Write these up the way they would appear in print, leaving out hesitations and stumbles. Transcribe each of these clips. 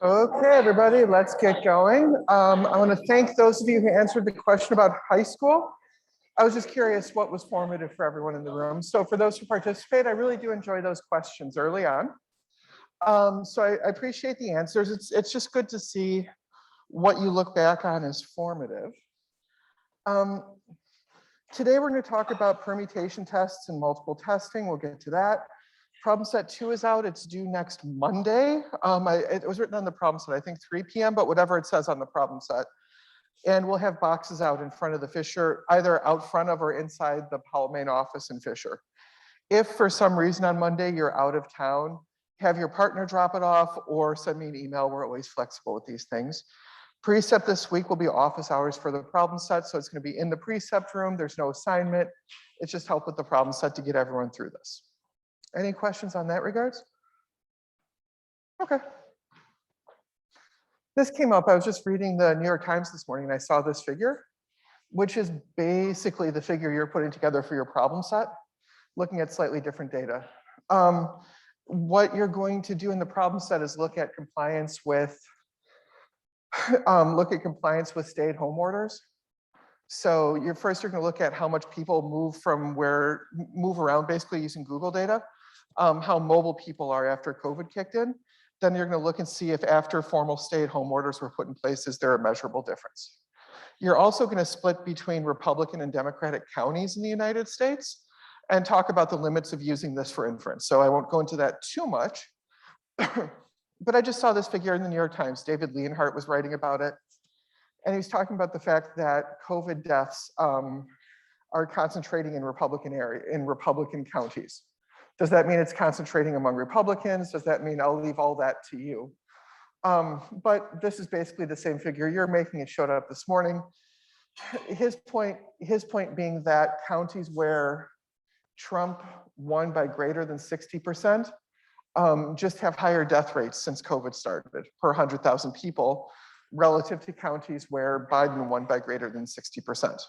Okay, everybody, let's get going. I want to thank those of you who answered the question about high school. I was just curious what was formative for everyone in the room. So for those who participate, I really do enjoy those questions early on. So I appreciate the answers. It's just good to see what you look back on as formative. Today, we're going to talk about permutation tests and multiple testing. We'll get to that. Problem set 2 is out. It's due next Monday. It was written on the problem set, I think 3 p.m., but whatever it says on the problem set. And we'll have boxes out in front of the Fisher, either out front of or inside the POL main office in Fisher. If for some reason on Monday you're out of town, have your partner drop it off or send me an email. We're always flexible with these things. Precept this week will be office hours for the problem set. So it's going to be in the precept room. There's no assignment. It's just help with the problem set to get everyone through this. Any questions on that regards? Okay. This came up, I was just reading the New York Times this morning and I saw this figure, which is basically the figure you're putting together for your problem set, looking at slightly different data. What you're going to do in the problem set is look at compliance with stay-at-home orders. So you're going to look at how much people move around basically using Google data, how mobile people are after COVID kicked in. Then you're going to look and see if after formal stay-at-home orders were put in place, is there a measurable difference? You're also going to split between Republican and Democratic counties in the United States and talk about the limits of using this for inference. So I won't go into that too much, but I just saw this figure in the New York Times. David Leonhardt was writing about it. And he was talking about the fact that COVID deaths are concentrating in Republican counties. Does that mean it's concentrating among Republicans? Does that mean I'll leave all that to you? But this is basically the same figure you're making. It showed up this morning. His point being that counties where Trump won by greater than 60% just have higher death rates since COVID started per 100,000 people relative to counties where Biden won by greater than 60%.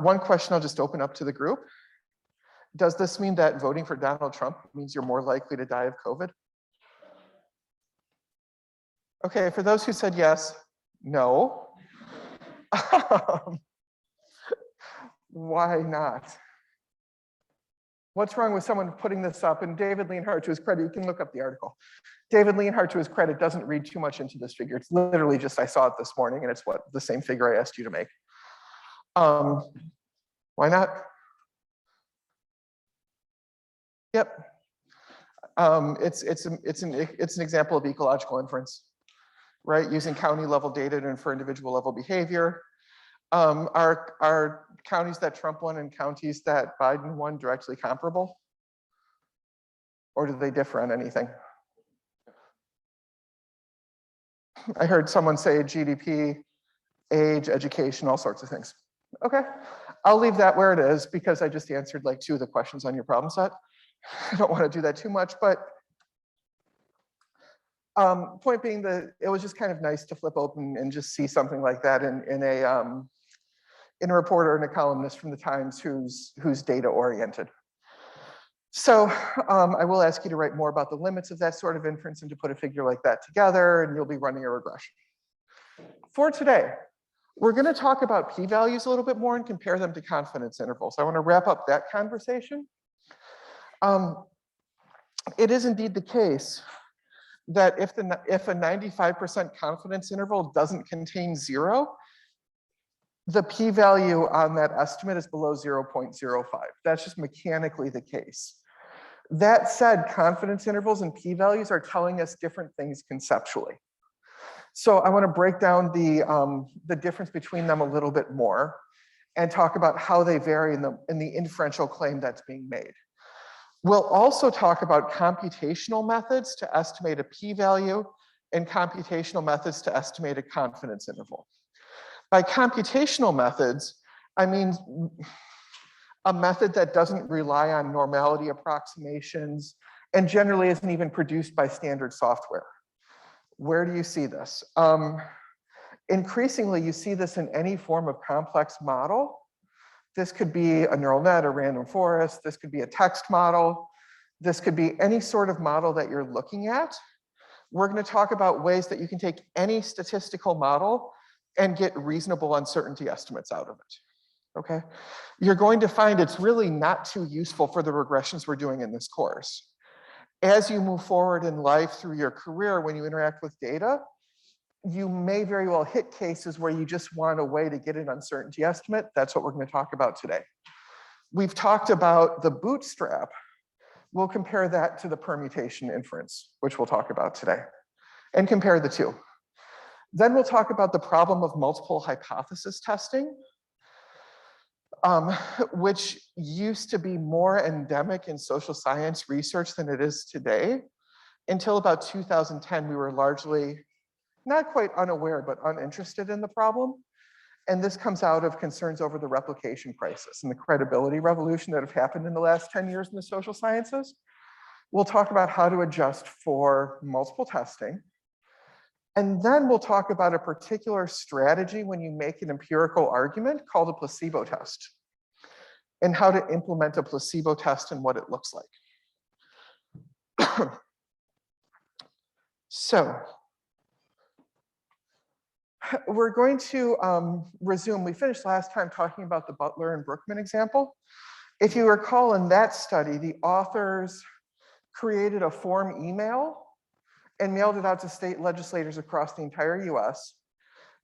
One question I'll just open up to the group. Does this mean that voting for Donald Trump means you're more likely to die of COVID? Okay, for those who said yes, no. Why not? What's wrong with someone putting this up? And David Leonhardt, to his credit, you can look up the article. David Leonhardt, to his credit, doesn't read too much into this figure. It's literally just, I saw it this morning, and it's the same figure I asked you to make. Why not? Yep. It's an example of ecological inference, right? Using county level data to infer individual level behavior. Are counties that Trump won and counties that Biden won directly comparable? Or do they differ on anything? I heard someone say GDP, age, education, all sorts of things. Okay, I'll leave that where it is because I just answered like 2 of the questions on your problem set. I don't want to do that too much, but point being that it was just kind of nice to flip open and just see something like that in a reporter and a columnist from the Times who's data oriented. So I will ask you to write more about the limits of that sort of inference and to put a figure like that together, and you'll be running a regression. For today, we're going to talk about p-values a little bit more and compare them to confidence intervals. I want to wrap up that conversation. It is indeed the case that if a 95% confidence interval doesn't contain 0, the p-value on that estimate is below 0.05. That's just mechanically the case. That said, confidence intervals and p-values are telling us different things conceptually. So I want to break down the difference between them a little bit more and talk about how they vary in the inferential claim that's being made. We'll also talk about computational methods to estimate a p-value and computational methods to estimate a confidence interval. By computational methods, I mean a method that doesn't rely on normality approximations and generally isn't even produced by standard software. Where do you see this? Increasingly, you see this in any form of complex model. This could be a neural net, a random forest. This could be a text model. This could be any sort of model that you're looking at. We're going to talk about ways that you can take any statistical model and get reasonable uncertainty estimates out of it. Okay? You're going to find it's really not too useful for the regressions we're doing in this course. As you move forward in life through your career, when you interact with data, you may very well hit cases where you just want a way to get an uncertainty estimate. That's what we're going to talk about today. We've talked about the bootstrap. We'll compare that to the permutation inference, which we'll talk about today, and compare the two. Then we'll talk about the problem of multiple hypothesis testing, which used to be more endemic in social science research than it is today. Until about 2010, we were largely not quite unaware, but uninterested in the problem. And this comes out of concerns over the replication crisis and the credibility revolution that have happened in the last 10 years in the social sciences. We'll talk about how to adjust for multiple testing. And then we'll talk about a particular strategy when you make an empirical argument called a placebo test, and how to implement a placebo test and what it looks like. So, we're going to resume. We finished last time talking about the Butler and Brookman example. If you recall, in that study, the authors created a form email and mailed it out to state legislators across the entire US,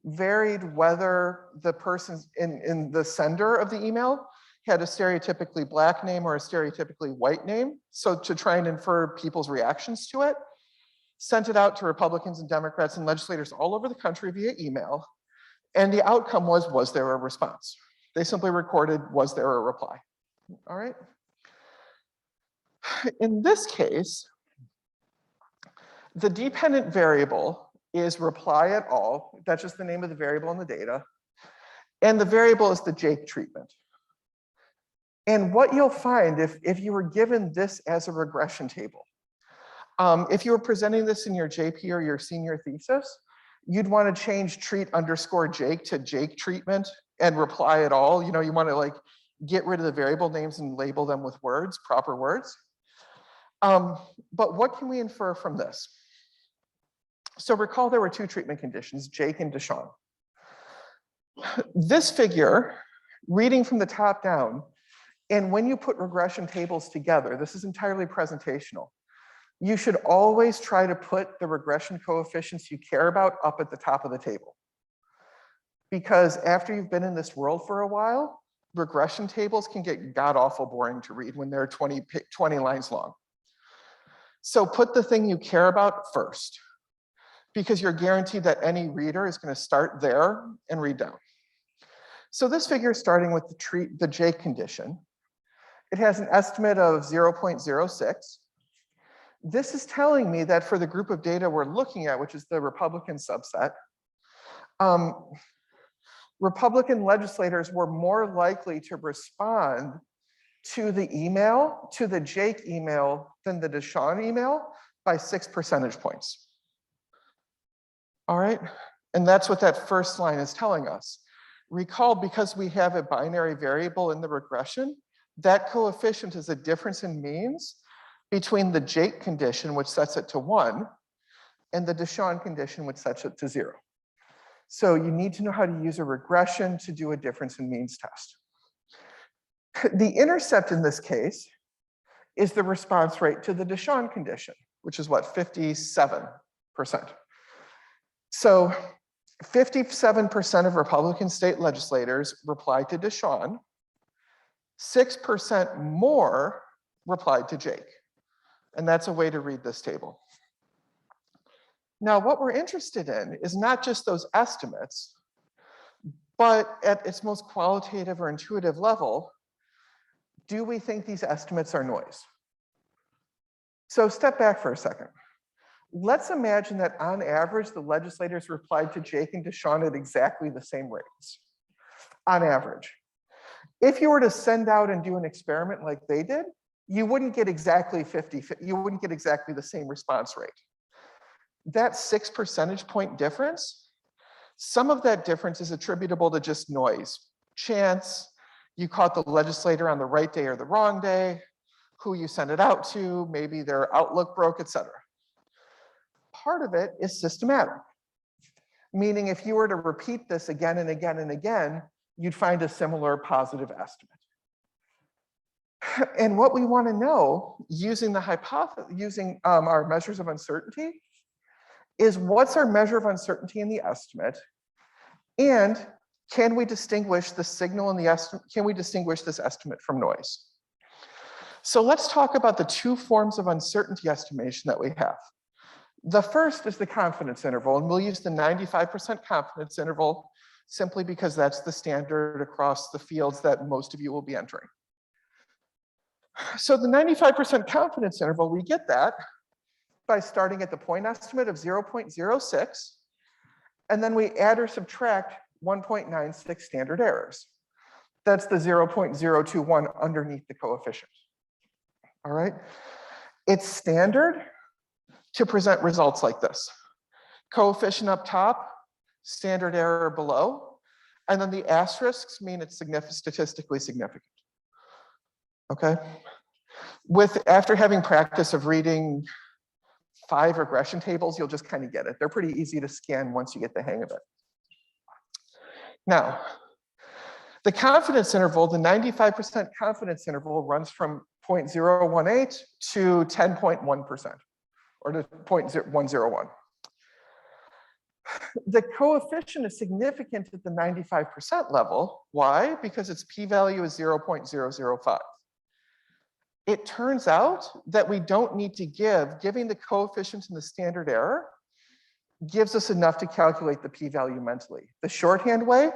varied whether the person in the sender of the email had a stereotypically Black name or a stereotypically white name, so to try and infer people's reactions to it. Sent it out to Republicans and Democrats and legislators all over the country via email. And the outcome was there a response? They simply recorded, was there a reply? All right. In this case, the dependent variable is reply at all. That's just the name of the variable in the data. And the variable is the Jake treatment. And what you'll find if you were given this as a regression table, if you were presenting this in your JP or your senior thesis, you'd want to change treat _ Jake to Jake treatment and reply at all. You know, you want to like get rid of the variable names and label them with words, proper words. But what can we infer from this? So recall there were two treatment conditions, Jake and Deshaun. This figure, reading from the top down, and when you put regression tables together, this is entirely presentational. You should always try to put the regression coefficients you care about up at the top of the table. Because after you've been in this world for a while, regression tables can get god-awful boring to read when they're 20 lines long. So put the thing you care about first, because you're guaranteed that any reader is going to start there and read down. So this figure is starting with the Jake condition. It has an estimate of 0.06. This is telling me that for the group of data we're looking at, which is the Republican subset, Republican legislators were more likely to respond to the email, to the Jake email, than the Deshaun email by 6 percentage points. All right, and that's what that first line is telling us. Recall, because we have a binary variable in the regression, that coefficient is a difference in means between the Jake condition, which sets it to 1, and the Deshaun condition, which sets it to 0. So you need to know how to use a regression to do a difference in means test. The intercept in this case is the response rate to the Deshaun condition, which is what, 57%. So 57% of Republican state legislators replied to Deshaun, 6% more replied to Jake. And that's a way to read this table. Now, what we're interested in is not just those estimates, but at its most qualitative or intuitive level, do we think these estimates are noise? So step back for a second. Let's imagine that on average, the legislators replied to Jake and Deshaun at exactly the same rates, on average. If you were to send out and do an experiment like they did, you wouldn't get exactly you wouldn't get exactly the same response rate. That 6 percentage point difference, some of that difference is attributable to just noise. Chance, you caught the legislator on the right day or the wrong day, who you send it out to, maybe their Outlook broke, etc. Part of it is systematic, meaning if you were to repeat this again and again and again, you'd find a similar positive estimate. And what we want to know using the our measures of uncertainty is what's our measure of uncertainty in the estimate, and can we distinguish the signal in the estimate? Can we distinguish this estimate from noise? So let's talk about the two forms of uncertainty estimation that we have. The first is the confidence interval, and we'll use the 95% confidence interval simply because that's the standard across the fields that most of you will be entering. So the 95% confidence interval, we get that by starting at the point estimate of 0.06, and then we add or subtract 1.96 standard errors. That's the 0.021 underneath the coefficient. All right. It's standard to present results like this. Coefficient up top, standard error below, and then the asterisks mean it's statistically significant. Okay. After having practice of reading 5 regression tables, you'll just kind of get it. They're pretty easy to scan once you get the hang of it. Now, the confidence interval, the 95% confidence interval runs from 0.018 to 10.1%, or to 0.101. The coefficient is significant at the 95% level. Why? Because its p-value is 0.005. It turns out that we don't need to giving the coefficient and the standard error gives us enough to calculate the p-value mentally. The shorthand way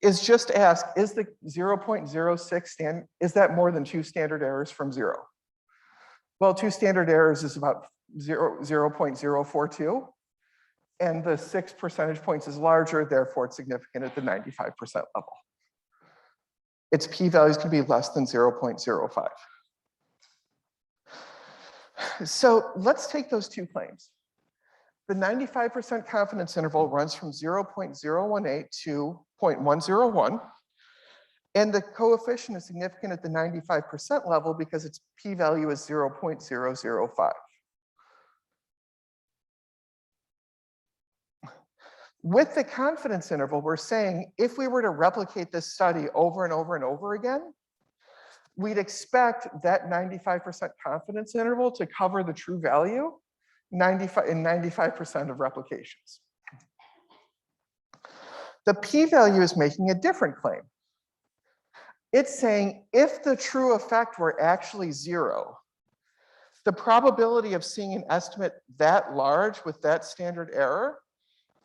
is just ask, is the 0.06 is that more than 2 standard errors from 0? Well, 2 standard errors is about 0.042, and the 6 percentage points is larger, therefore it's significant at the 95% level. Its p-values can be less than 0.05. So let's take those two claims. The 95% confidence interval runs from 0.018 to 0.101, and the coefficient is significant at the 95% level because its p-value is 0.005. With the confidence interval, we're saying if we were to replicate this study over and over and over again, we'd expect that 95% confidence interval to cover the true value in 95% of replications. The p-value is making a different claim. It's saying if the true effect were actually 0, the probability of seeing an estimate that large with that standard error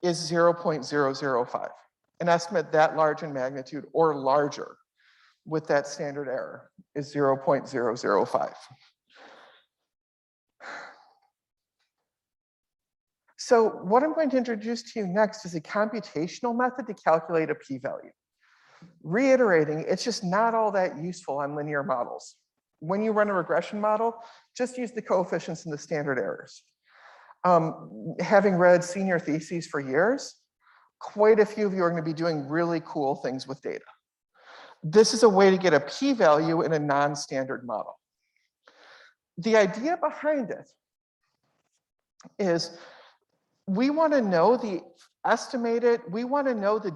is 0.005. An estimate that large in magnitude or larger with that standard error is 0.005. So what I'm going to introduce to you next is a computational method to calculate a p-value. Reiterating, it's just not all that useful on linear models. When you run a regression model, just use the coefficients and the standard errors. Having read senior theses for years, quite a few of you are going to be doing really cool things with data. This is a way to get a p-value in a non-standard model. The idea behind it is we want to know the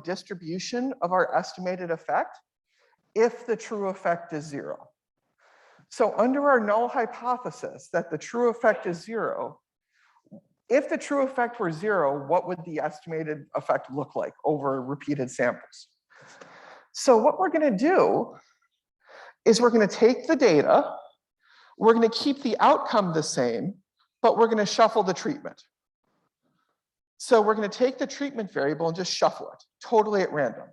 distribution of our estimated effect if the true effect is 0. So under our null hypothesis that the true effect is 0, if the true effect were 0, what would the estimated effect look like over repeated samples? So what we're going to do is we're going to take the data, we're going to keep the outcome the same, but we're going to shuffle the treatment. So we're going to take the treatment variable and just shuffle it, totally at random.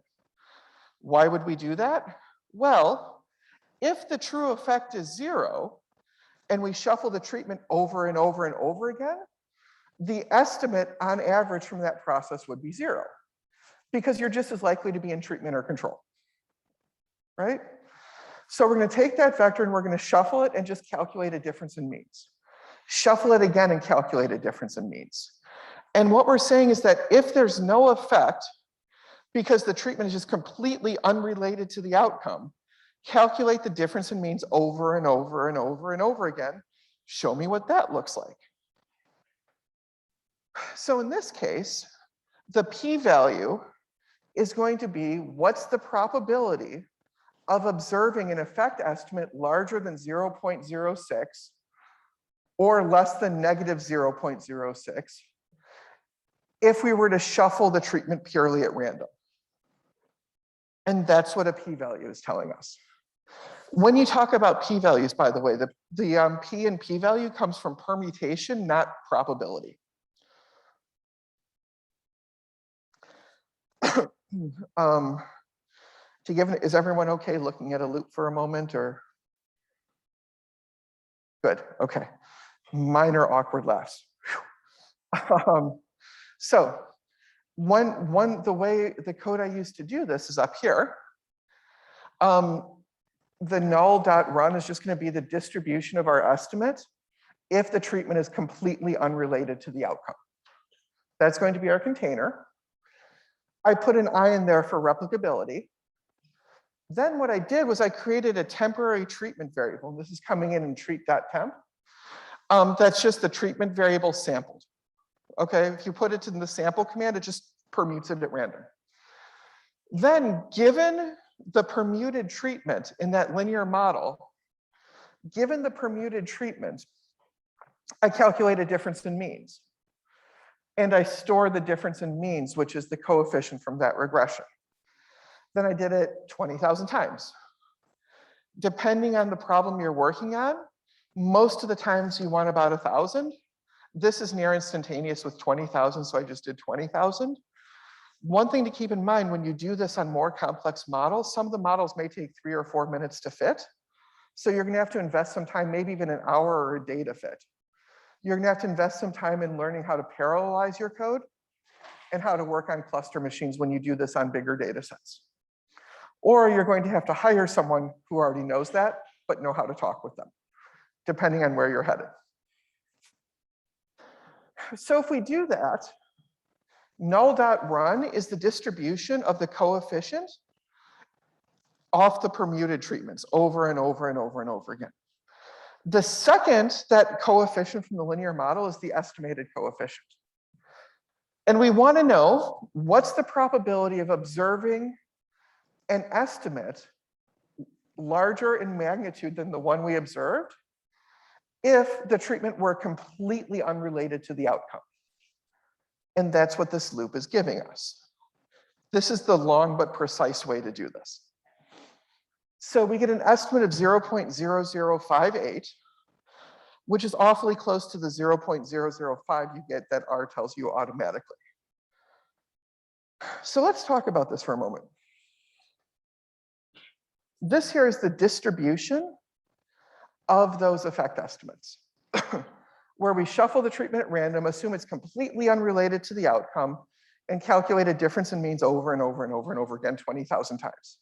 Why would we do that? Well, if the true effect is 0, and we shuffle the treatment over and over and over again, the estimate on average from that process would be 0, because you're just as likely to be in treatment or control, right? So we're going to take that vector and we're going to shuffle it and just calculate a difference in means. Shuffle it again and calculate a difference in means. And what we're saying is that if there's no effect, because the treatment is just completely unrelated to the outcome, calculate the difference in means over and over and over and over again. Show me what that looks like. So in this case, the p-value is going to be what's the probability of observing an effect estimate larger than 0.06 or less than -0.06 if we were to shuffle the treatment purely at random. And that's what a p-value is telling us. When you talk about p-values, by the way, the p in p-value comes from permutation, not probability. Is everyone okay looking at a loop for a moment, or? Good, okay. Minor awkward laughs. So the way the code I use to do this is up here. The null.run is just going to be the distribution of our estimate if the treatment is completely unrelated to the outcome. That's going to be our container. I put an I in there for replicability. Then what I did was I created a temporary treatment variable. This is coming in treat.temp. That's just the treatment variable sampled. Okay, if you put it in the sample command, it just permutes it at random. Then, given the permuted treatment in that linear model, given the permuted treatment, I calculate a difference in means. And I store the difference in means, which is the coefficient from that regression. Then I did it 20,000 times. Depending on the problem you're working on, most of the times you want about 1,000. This is near instantaneous with 20,000, so I just did 20,000. One thing to keep in mind when you do this on more complex models, some of the models may take 3 or 4 minutes to fit. So you're going to have to invest some time, maybe even an hour or a day to fit. You're going to have to invest some time in learning how to parallelize your code and how to work on cluster machines when you do this on bigger data sets. Or you're going to have to hire someone who already knows that, but know how to talk with them, depending on where you're headed. So if we do that, null.run is the distribution of the coefficient off the permuted treatments over and over and over and over again. The second, that coefficient from the linear model is the estimated coefficient. And we want to know what's the probability of observing an estimate larger in magnitude than the one we observed if the treatment were completely unrelated to the outcome. And that's what this loop is giving us. This is the long but precise way to do this. So we get an estimate of 0.0058, which is awfully close to the 0.005 you get that R tells you automatically. So let's talk about this for a moment. This here is the distribution of those effect estimates, where we shuffle the treatment at random, assume it's completely unrelated to the outcome, and calculate a difference in means over and over and over and over again 20,000 times.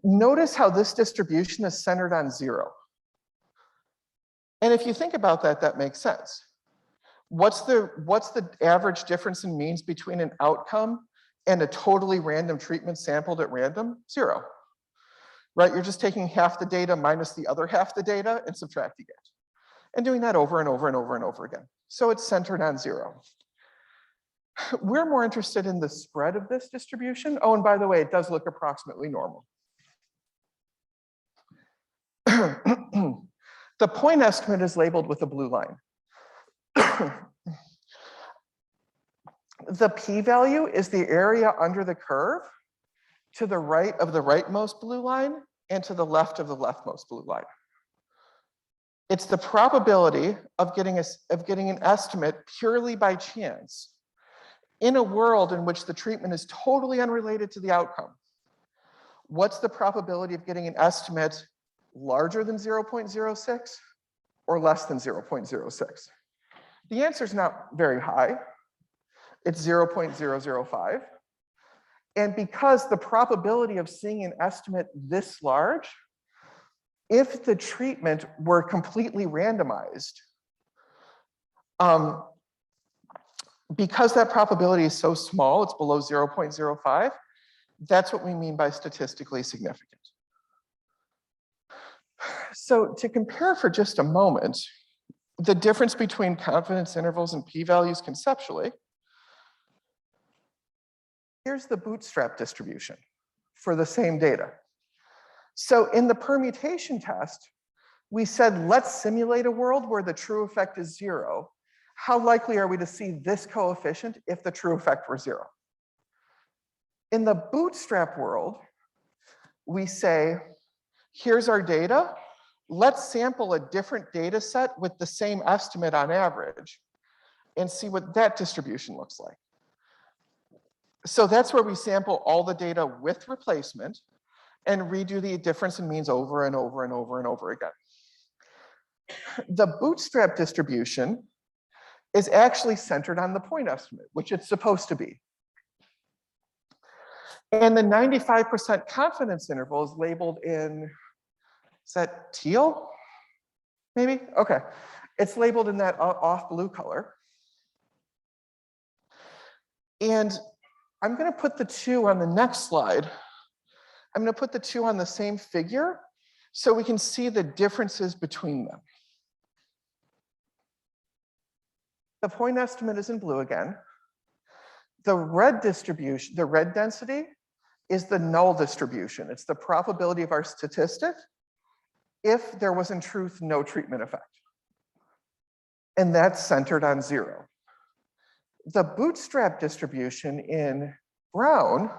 Notice how this distribution is centered on 0. And if you think about that, that makes sense. What's the average difference in means between an outcome and a totally random treatment sampled at random? 0. Right? You're just taking half the data minus the other half the data and subtracting it. And doing that over and over and over and over again. So it's centered on 0. We're more interested in the spread of this distribution. Oh, and by the way, it does look approximately normal. The point estimate is labeled with a blue line. The p-value is the area under the curve to the right of the rightmost blue line and to the left of the leftmost blue line. It's the probability of getting an estimate purely by chance in a world in which the treatment is totally unrelated to the outcome. What's the probability of getting an estimate larger than 0.06 or less than 0.06? The answer is not very high. It's 0.005. And because the probability of seeing an estimate this large, if the treatment were completely randomized, because that probability is so small, it's below 0.05, that's what we mean by statistically significant. So to compare for just a moment, the difference between confidence intervals and p-values conceptually, here's the bootstrap distribution for the same data. So in the permutation test, we said, let's simulate a world where the true effect is 0. How likely are we to see this coefficient if the true effect were 0? In the bootstrap world, we say, here's our data. Let's sample a different data set with the same estimate on average and see what that distribution looks like. So that's where we sample all the data with replacement and redo the difference in means over and over and over and over again. The bootstrap distribution is actually centered on the point estimate, which it's supposed to be. And the 95% confidence interval is labeled in, is that teal? Maybe? Okay. It's labeled in that off blue color. And I'm going to put the two on the next slide. I'm going to put the two on the same figure so we can see the differences between them. The point estimate is in blue again. The red distribution, the red density, is the null distribution. It's the probability of our statistic if there was in truth no treatment effect. And that's centered on 0. The bootstrap distribution in brown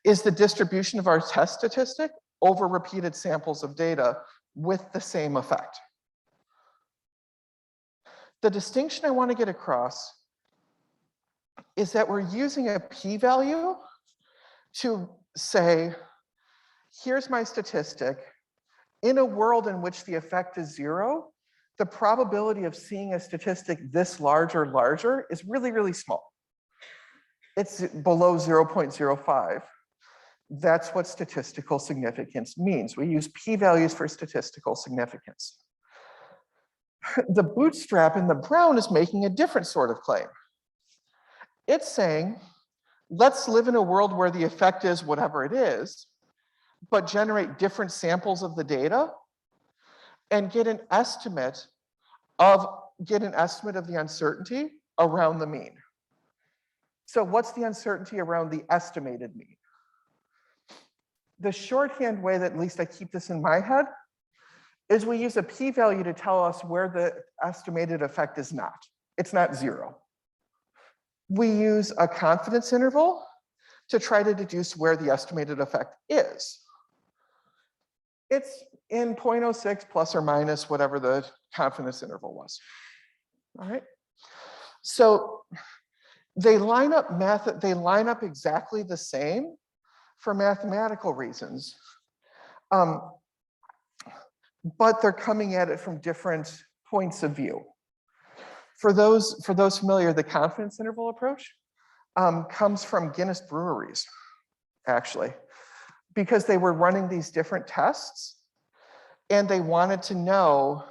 is the distribution of our test statistic over repeated samples of data with the same effect. The distinction I want to get across is that we're using a p-value to say, here's my statistic. In a world in which the effect is 0, the probability of seeing a statistic this large or larger is really, really small. It's below 0.05. That's what statistical significance means. We use p-values for statistical significance. The bootstrap in the brown is making a different sort of claim. It's saying, let's live in a world where the effect is whatever it is, but generate different samples of the data and get an estimate of the uncertainty around the mean. So what's the uncertainty around the estimated mean? The shorthand way that at least I keep this in my head is we use a p-value to tell us where the estimated effect is not. It's not 0. We use a confidence interval to try to deduce where the estimated effect is. It's in 0.06 plus or minus whatever the confidence interval was. All right. So they line up exactly the same for mathematical reasons. But they're coming at it from different points of view. For those familiar, the confidence interval approach comes from Guinness breweries, actually, because they were running these different tests and they wanted to know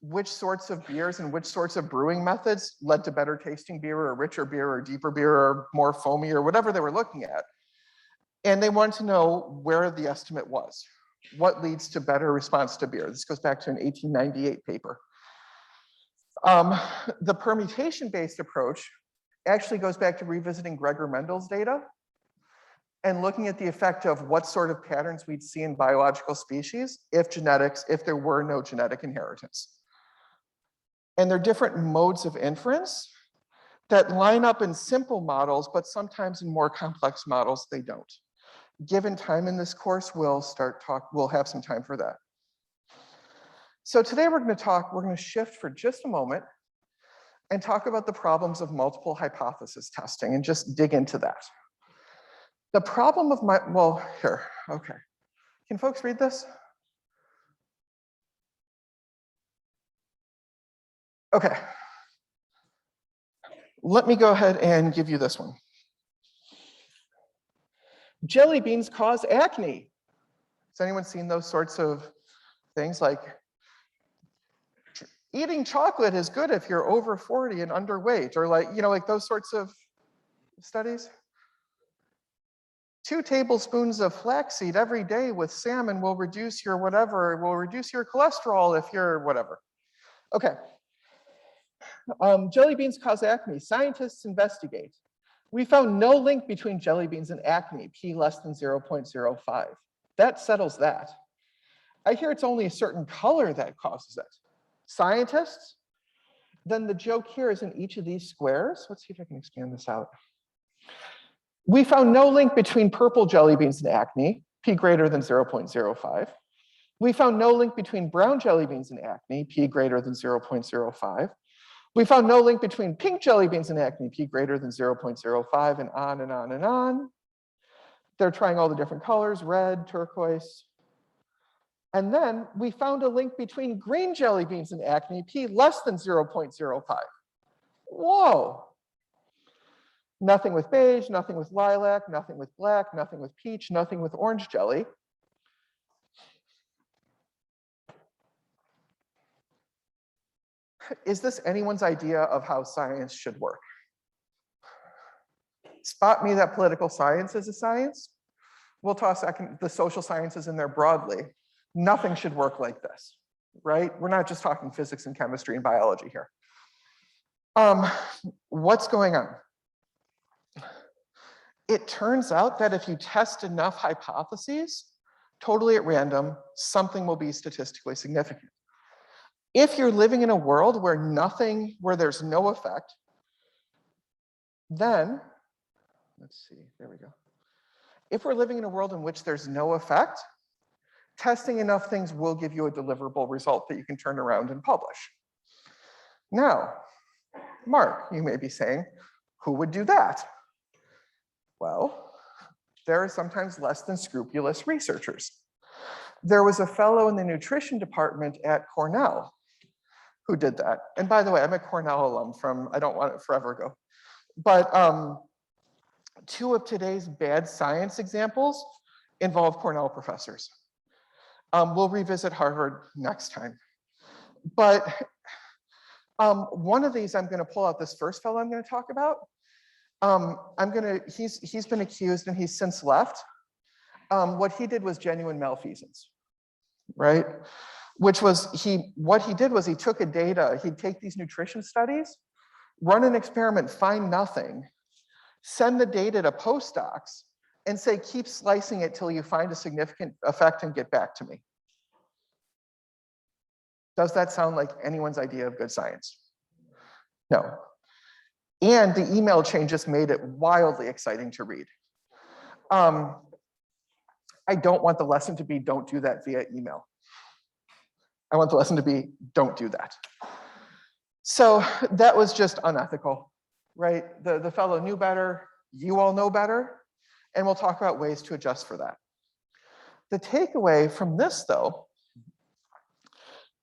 which sorts of beers and which sorts of brewing methods led to better tasting beer or richer beer or deeper beer or more foamy or whatever they were looking at. And they wanted to know where the estimate was. What leads to better response to beer? This goes back to an 1898 paper. The permutation-based approach actually goes back to revisiting Gregor Mendel's data and looking at the effect of what sort of patterns we'd see in biological species if there were no genetic inheritance. And there are different modes of inference that line up in simple models, but sometimes in more complex models, they don't. Given time in this course, we'll have some time for that. So today we're going to shift for just a moment and talk about the problems of multiple hypothesis testing and just dig into that. The problem of okay. Can folks read this? Okay. Let me go ahead and give you this one. Jelly beans cause acne. Has anyone seen those sorts of things like eating chocolate is good if you're over 40 and underweight, or like those sorts of studies? 2 tablespoons of flaxseed every day with salmon will reduce your whatever, will reduce your cholesterol if you're whatever. Okay. Jelly beans cause acne. Scientists investigate. We found no link between jelly beans and acne, p less than 0.05. That settles that. I hear it's only a certain color that causes it. Scientists? Then the joke here is in each of these squares. Let's see if I can expand this out. We found no link between purple jelly beans and acne, p greater than 0.05. We found no link between brown jelly beans and acne, p greater than 0.05. We found no link between pink jelly beans and acne, p greater than 0.05, and on and on and on. They're trying all the different colors, red, turquoise. And then we found a link between green jelly beans and acne, p less than 0.05. Whoa. Nothing with beige, nothing with lilac, nothing with black, nothing with peach, nothing with orange jelly. Is this anyone's idea of how science should work? Spot me that political science is a science. We'll toss the social sciences in there broadly. Nothing should work like this, right? We're not just talking physics and chemistry and biology here. What's going on? It turns out that if you test enough hypotheses, totally at random, something will be statistically significant. If you're living in a world where there's no effect, then, let's see, there we go. If we're living in a world in which there's no effect, testing enough things will give you a deliverable result that you can turn around and publish. Now, Mark, you may be saying, who would do that? Well, there are sometimes less than scrupulous researchers. There was a fellow in the nutrition department at Cornell who did that. And by the way, I'm a Cornell alum from, I don't want it forever ago. But 2 of today's bad science examples involve Cornell professors. We'll revisit Harvard next time. But one of these, I'm gonna pull out this first fellow I'm gonna talk about. He's been accused and he's since left. What he did was genuine malfeasance, right? What he did was he took he'd take these nutrition studies, run an experiment, find nothing, send the data to postdocs, and say, keep slicing it till you find a significant effect and get back to me. Does that sound like anyone's idea of good science? No. And the email chain just made it wildly exciting to read. I don't want the lesson to be don't do that via email. I want the lesson to be don't do that. So that was just unethical, right? The fellow knew better, you all know better, and we'll talk about ways to adjust for that. The takeaway from this, though,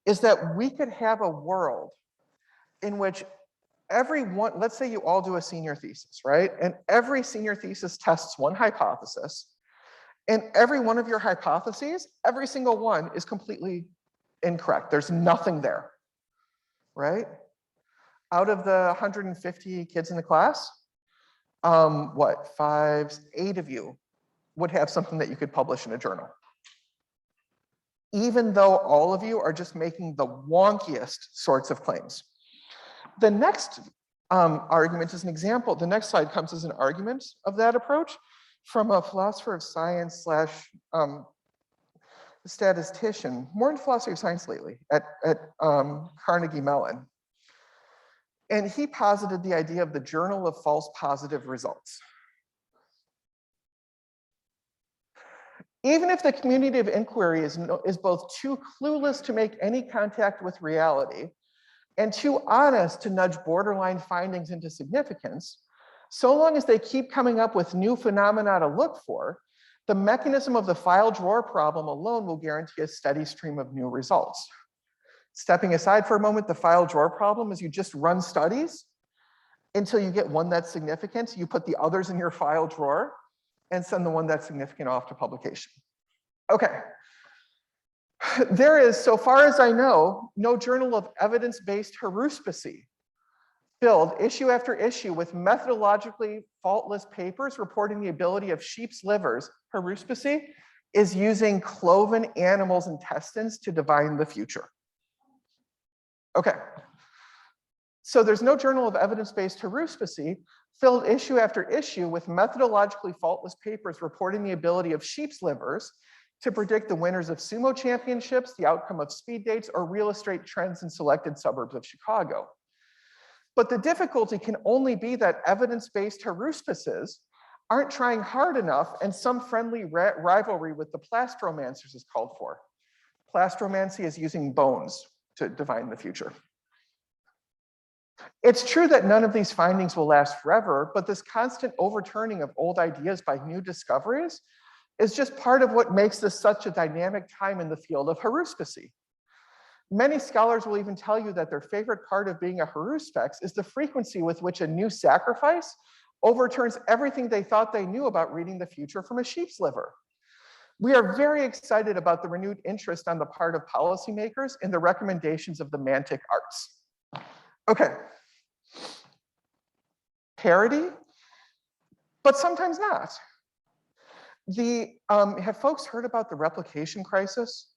is that we could have a world in which everyone, let's say you all do a senior thesis, right? And every senior thesis tests one hypothesis, and every one of your hypotheses, every single one is completely incorrect. There's nothing there, right? Out of the 150 kids in the class, 8 of you would have something that you could publish in a journal. Even though all of you are just making the wonkiest sorts of claims. The next argument is an example. The next slide comes as an argument of that approach from a philosopher of science / statistician, more in philosophy of science lately, at Carnegie Mellon. And he posited the idea of the journal of false positive results. Even if the community of inquiry is both too clueless to make any contact with reality and too honest to nudge borderline findings into significance, so long as they keep coming up with new phenomena to look for, the mechanism of the file drawer problem alone will guarantee a steady stream of new results. Stepping aside for a moment, the file drawer problem is you just run studies until you get one that's significant. You put the others in your file drawer and send the one that's significant off to publication. Okay. There is, so far as I know, no journal of evidence-based haruspicy filled issue after issue with methodologically faultless papers reporting the ability of sheep's livers, haruspicy, is using cloven animals' intestines to divine the future. Okay. So there's no journal of evidence-based haruspicy filled issue after issue with methodologically faultless papers reporting the ability of sheep's livers to predict the winners of sumo championships, the outcome of speed dates, or real estate trends in selected suburbs of Chicago. But the difficulty can only be that evidence-based haruspices aren't trying hard enough, and some friendly rivalry with the plastromancers is called for. Plastromancy is using bones to divine the future. It's true that none of these findings will last forever, but this constant overturning of old ideas by new discoveries is just part of what makes this such a dynamic time in the field of haruspicy. Many scholars will even tell you that their favorite part of being a haruspex is the frequency with which a new sacrifice overturns everything they thought they knew about reading the future from a sheep's liver. We are very excited about the renewed interest on the part of policymakers in the recommendations of the mantic arts. Okay. Parody, but sometimes not. Have folks heard about the replication crisis?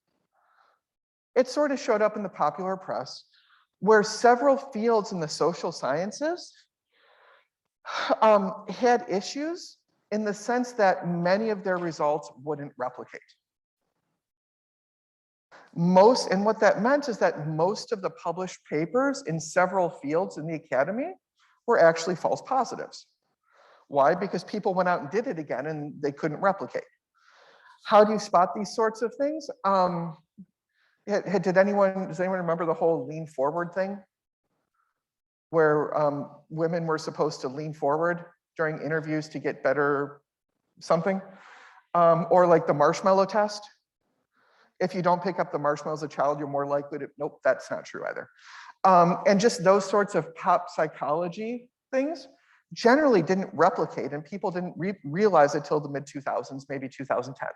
It sort of showed up in the popular press, where several fields in the social sciences had issues in the sense that many of their results wouldn't replicate. And what that meant is that most of the published papers in several fields in the academy were actually false positives. Why? Because people went out and did it again and they couldn't replicate. How do you spot these sorts of things? Does anyone remember the whole lean forward thing? Where women were supposed to lean forward during interviews to get better something? Or like the marshmallow test. If you don't pick up the marshmallow as a child, you're more likely to, nope, that's not true either. And just those sorts of pop psychology things generally didn't replicate, and people didn't realize it till the mid-2000s, maybe 2010.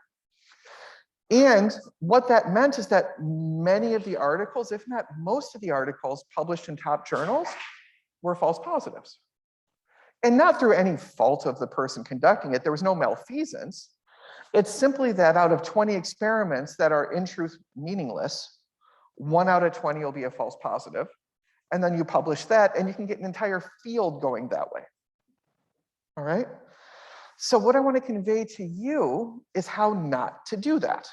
And what that meant is that many of the articles, if not most of the articles published in top journals, were false positives. And not through any fault of the person conducting it. There was no malfeasance. It's simply that out of 20 experiments that are in truth meaningless, 1 out of 20 will be a false positive. And then you publish that and you can get an entire field going that way. All right? So what I want to convey to you is how not to do that.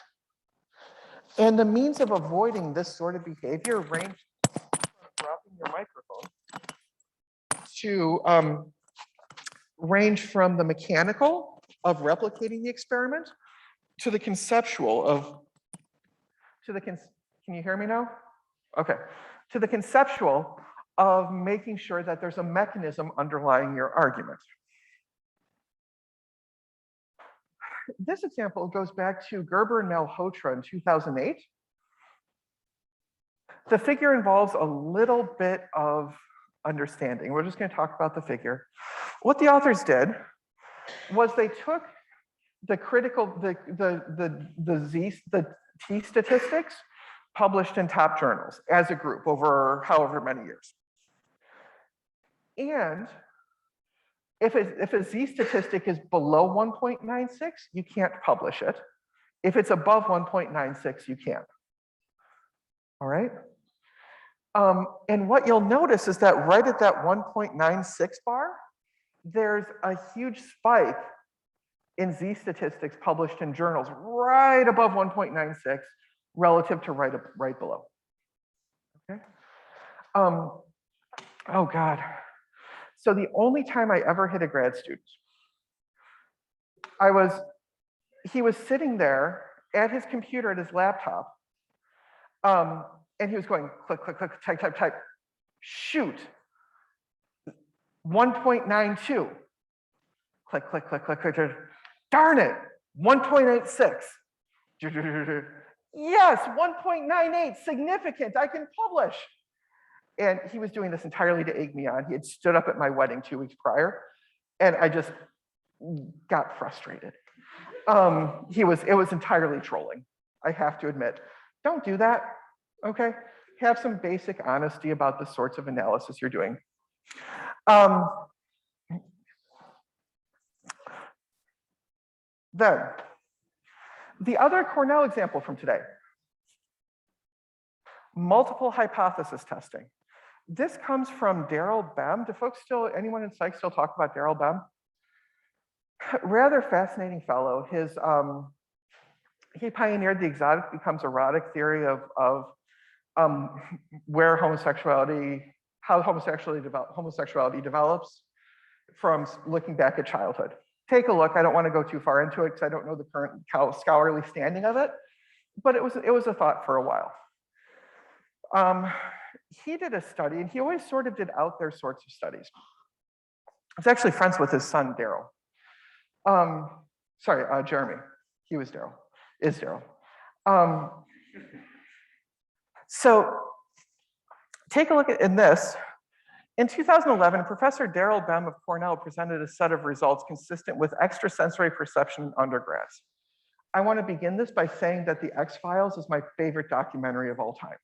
And the means of avoiding this sort of behavior range from dropping your microphone to range from the mechanical of replicating the experiment to the conceptual of, can you hear me now? Okay. To the conceptual of making sure that there's a mechanism underlying your argument. This example goes back to Gerber and Malhotra in 2008. The figure involves a little bit of understanding. We're just going to talk about the figure. What the authors did was they took the T statistics published in top journals as a group over however many years. And if a Z statistic is below 1.96, you can't publish it. If it's above 1.96, you can. All right? And what you'll notice is that right at that 1.96 bar, there's a huge spike in Z statistics published in journals right above 1.96 relative to right below. Okay? Oh God. So the only time I ever hit a grad student, he was sitting there at his computer at his laptop, and he was going click, click, click, type, type, type, shoot, 1.92, click, click, click, click, click, darn it, 1.86, yes, 1.98, significant, I can publish. And he was doing this entirely to egg me on. He had stood up at my wedding 2 weeks prior, and I just got frustrated. It was entirely trolling, I have to admit. Don't do that, okay? Have some basic honesty about the sorts of analysis you're doing. Then, the other Cornell example from today, multiple hypothesis testing. This comes from Daryl Bem. Do folks still, anyone in psych still talk about Daryl Bem? Rather fascinating fellow. He pioneered the exotic becomes erotic theory of where homosexuality, how homosexuality develops from looking back at childhood. Take a look. I don't want to go too far into it because I don't know the current scholarly standing of it, but it was a thought for a while. He did a study, and he always sort of did out there sorts of studies. I was actually friends with his son, Daryl. Jeremy. He was Daryl, is Daryl. So take a look at in this. In 2011, Professor Daryl Bem of Cornell presented a set of results consistent with extrasensory perception in undergrads. I want to begin this by saying that The X-Files is my favorite documentary of all time.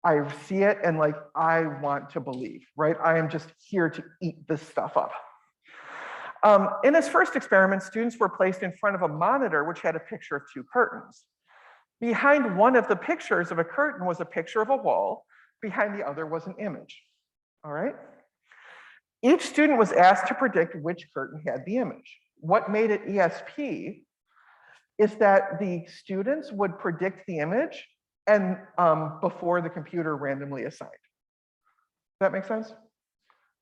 I see it and like, I want to believe, right? I am just here to eat this stuff up. In his first experiment, students were placed in front of a monitor which had a picture of two curtains. Behind one of the pictures of a curtain was a picture of a wall. Behind the other was an image, all right? Each student was asked to predict which curtain had the image. What made it ESP is that the students would predict the image and before the computer randomly assigned. Does that make sense?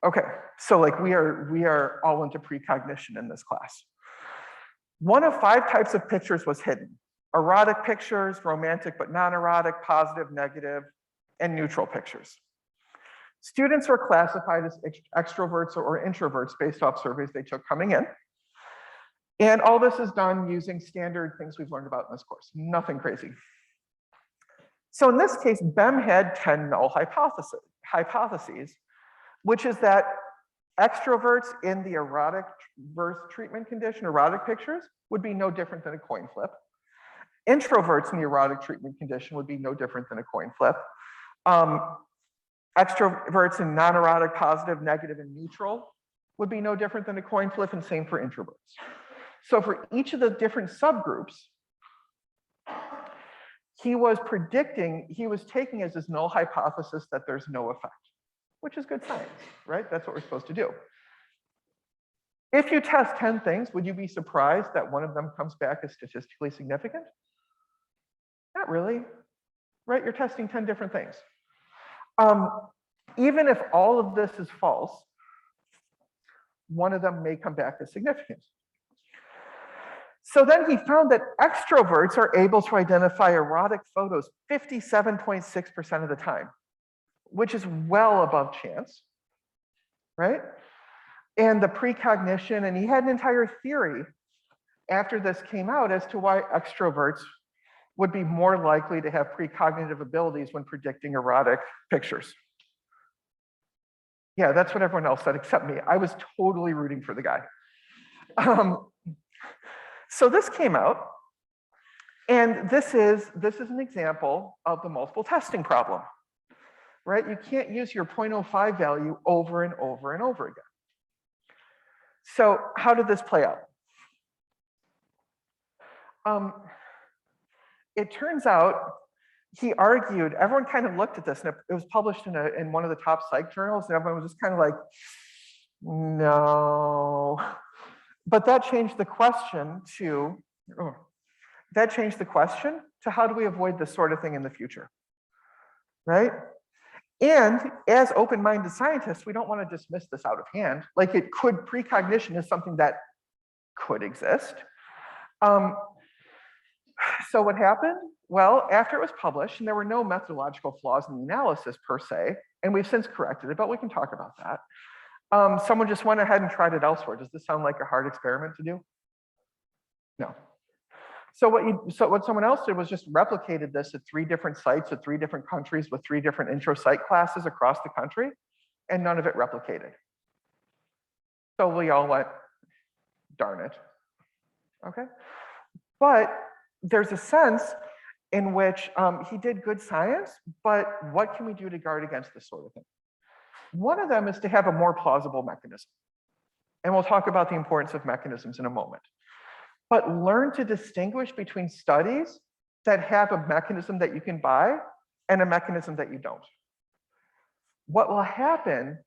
Okay, so like we are all into precognition in this class. One of 5 types of pictures was hidden: erotic pictures, romantic but non-erotic, positive, negative, and neutral pictures. Students were classified as extroverts or introverts based off surveys they took coming in. And all this is done using standard things we've learned about in this course, nothing crazy. So in this case, Bem had 10 null hypotheses, which is that extroverts in the erotic birth treatment condition, erotic pictures, would be no different than a coin flip. Introverts in the erotic treatment condition would be no different than a coin flip. Extroverts in non-erotic, positive, negative, and neutral would be no different than a coin flip, and same for introverts. So for each of the different subgroups, he was taking as his null hypothesis that there's no effect, which is good science, right? That's what we're supposed to do. If you test 10 things, would you be surprised that one of them comes back as statistically significant? Not really, right? You're testing 10 different things. Even if all of this is false, one of them may come back as significant. So then he found that extroverts are able to identify erotic photos 57.6% of the time, which is well above chance, right? And the precognition, and he had an entire theory after this came out as to why extroverts would be more likely to have precognitive abilities when predicting erotic pictures. Yeah, that's what everyone else said except me. I was totally rooting for the guy. So this came out, and this is an example of the multiple testing problem, right? You can't use your 0.05 value over and over and over again. So how did this play out? It turns out he argued, everyone kind of looked at this, and it was published in one of the top psych journals, and everyone was just kind of like, no. But that changed the question to how do we avoid this sort of thing in the future, right? And as open-minded scientists, we don't want to dismiss this out of hand. Like precognition is something that could exist. So what happened? Well, after it was published, and there were no methodological flaws in the analysis per se, and we've since corrected it, but we can talk about that. Someone just went ahead and tried it elsewhere. Does this sound like a hard experiment to do? No. So what someone else did was just replicated this at 3 different sites at 3 different countries with 3 different intro psych classes across the country, and none of it replicated. So we all went, darn it. Okay. But there's a sense in which he did good science, but what can we do to guard against this sort of thing? One of them is to have a more plausible mechanism. And we'll talk about the importance of mechanisms in a moment. but learn to distinguish between studies that have a mechanism that you can buy and a mechanism that you don't. What will happen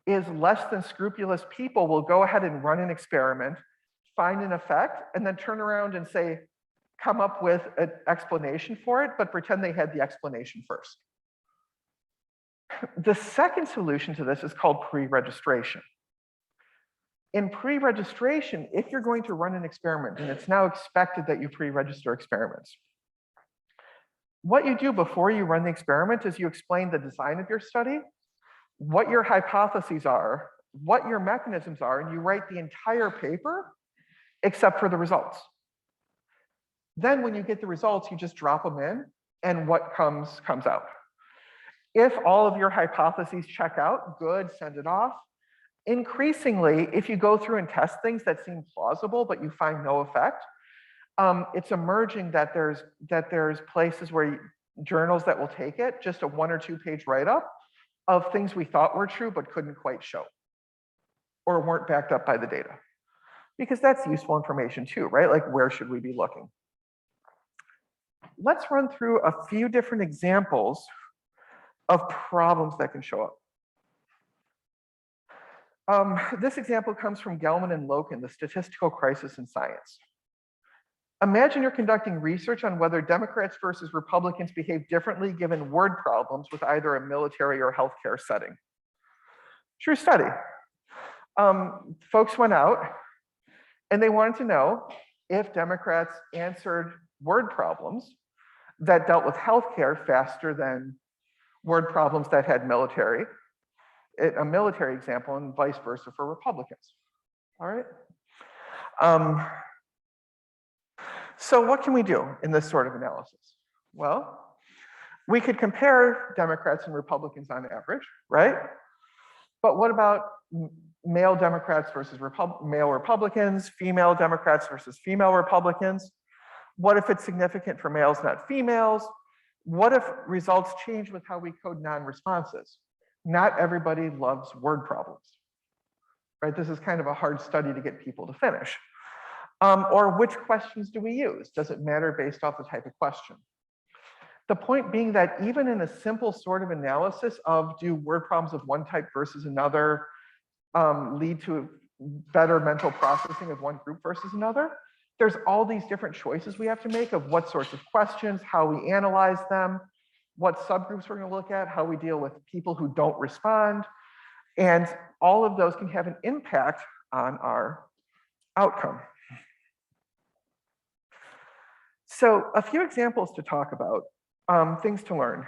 is less than scrupulous people will go ahead and run an experiment, find an effect, and then turn around and say, come up with an explanation for it, but pretend they had the explanation first. The second solution to this is called pre-registration. In pre-registration, if you're going to run an experiment, and it's now expected that you pre-register experiments, what you do before you run the experiment is you explain the design of your study, what your hypotheses are, what your mechanisms are, and you write the entire paper except for the results. Then when you get the results, you just drop them in, and what comes out. If all of your hypotheses check out, good, send it off. Increasingly, if you go through and test things that seem plausible, but you find no effect, it's emerging that there's places where journals that will take it, just a 1 or 2 page write-up of things we thought were true but couldn't quite show or weren't backed up by the data. Because that's useful information too, right? Like, where should we be looking? Let's run through a few different examples of problems that can show up. This example comes from Gelman and Loken, the statistical crisis in science. Imagine you're conducting research on whether Democrats versus Republicans behave differently given word problems with either a military or healthcare setting. True study. Folks went out and they wanted to know if Democrats answered word problems that dealt with healthcare faster than word problems that had military, a military example, and vice versa for Republicans. All right. So what can we do in this sort of analysis? Well, we could compare Democrats and Republicans on average, right? But what about male Democrats versus male Republicans, female Democrats versus female Republicans? What if it's significant for males, not females? What if results change with how we code non-responses? Not everybody loves word problems, right? This is kind of a hard study to get people to finish. Or which questions do we use? Does it matter based off the type of question? The point being that even in a simple sort of analysis of do word problems of one type versus another lead to better mental processing of one group versus another, there's all these different choices we have to make of what sorts of questions, how we analyze them, what subgroups we're going to look at, how we deal with people who don't respond. And all of those can have an impact on our outcome. So a few examples to talk about, things to learn.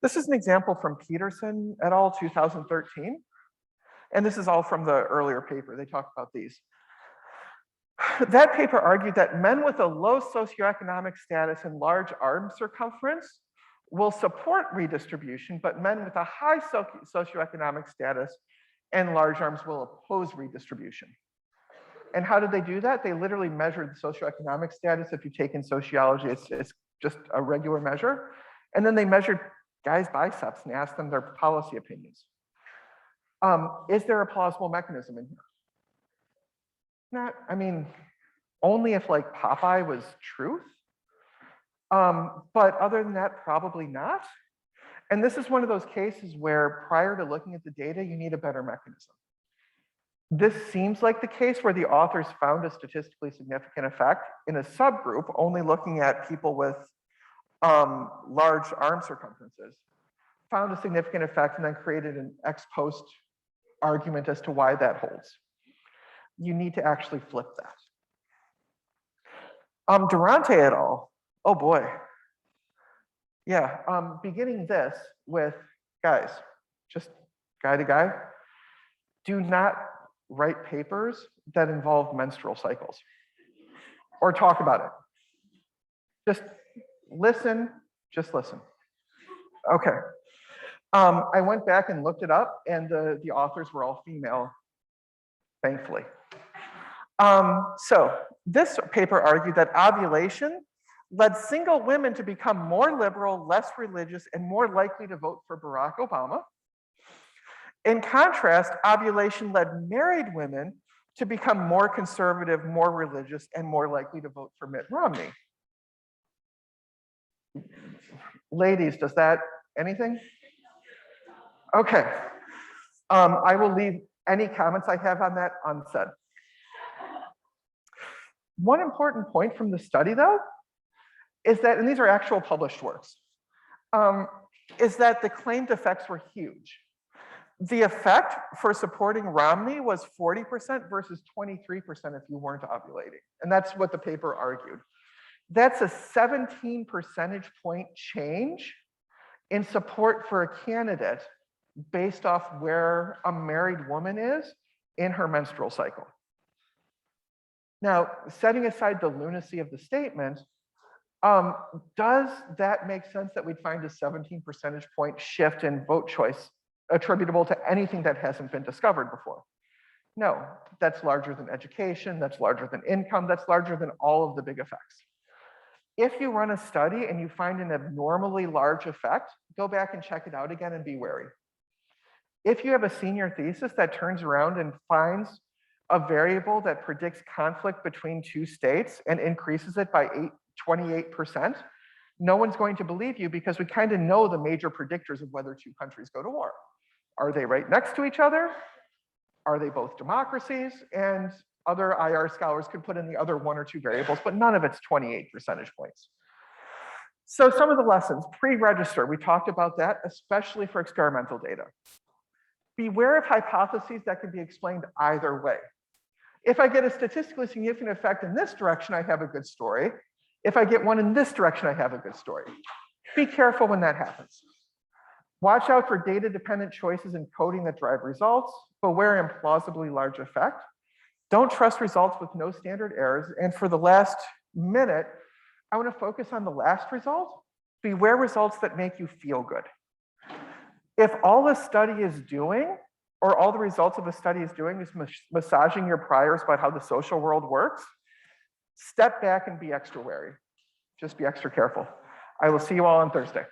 This is an example from Peterson et al. 2013. And this is all from the earlier paper. They talk about these. That paper argued that men with a low socioeconomic status and large arm circumference will support redistribution, but men with a high socioeconomic status and large arms will oppose redistribution. And how did they do that? They literally measured the socioeconomic status. If you take in sociology, it's just a regular measure. And then they measured guys' biceps and asked them their policy opinions. Is there a plausible mechanism in here? Not, I mean, only if like Popeye was truth. But other than that, probably not. And this is one of those cases where prior to looking at the data, you need a better mechanism. This seems like the case where the authors found a statistically significant effect in a subgroup, only looking at people with large arm circumferences, found a significant effect, and then created an ex post argument as to why that holds. You need to actually flip that. Durante et al. Oh boy. Yeah, beginning this with, guys, just guy to guy, do not write papers that involve menstrual cycles or talk about it. Just listen, Okay. I went back and looked it up, and the authors were all female, thankfully. So this paper argued that ovulation led single women to become more liberal, less religious, and more likely to vote for Barack Obama. In contrast, ovulation led married women to become more conservative, more religious, and more likely to vote for Mitt Romney. Ladies, does that anything? Okay. I will leave any comments I have on that unsaid. One important point from the study, though, is that, and these are actual published works, is that the claimed effects were huge. The effect for supporting Romney was 40% versus 23% if you weren't ovulating. And that's what the paper argued. That's a 17 percentage point change in support for a candidate based off where a married woman is in her menstrual cycle. Now, setting aside the lunacy of the statement, does that make sense that we'd find a 17 percentage point shift in vote choice attributable to anything that hasn't been discovered before? No, that's larger than education, that's larger than income, that's larger than all of the big effects. If you run a study and you find an abnormally large effect, go back and check it out again and be wary. If you have a senior thesis that turns around and finds a variable that predicts conflict between two states and increases it by 28%, no one's going to believe you because we kind of know the major predictors of whether two countries go to war. Are they right next to each other? Are they both democracies? And other IR scholars could put in the other one or two variables, but none of it's 28 percentage points. So some of the lessons, pre-register, we talked about that, especially for experimental data. Beware of hypotheses that can be explained either way. If I get a statistically significant effect in this direction, I have a good story. If I get one in this direction, I have a good story. Be careful when that happens. Watch out for data-dependent choices in coding that drive results. Beware implausibly large effect. Don't trust results with no standard errors. And for the last minute, I want to focus on the last result. Beware results that make you feel good. If all a study is doing, or all the results of a study is doing, is massaging your priors about how the social world works, step back and be extra wary. Just be extra careful. I will see you all on Thursday.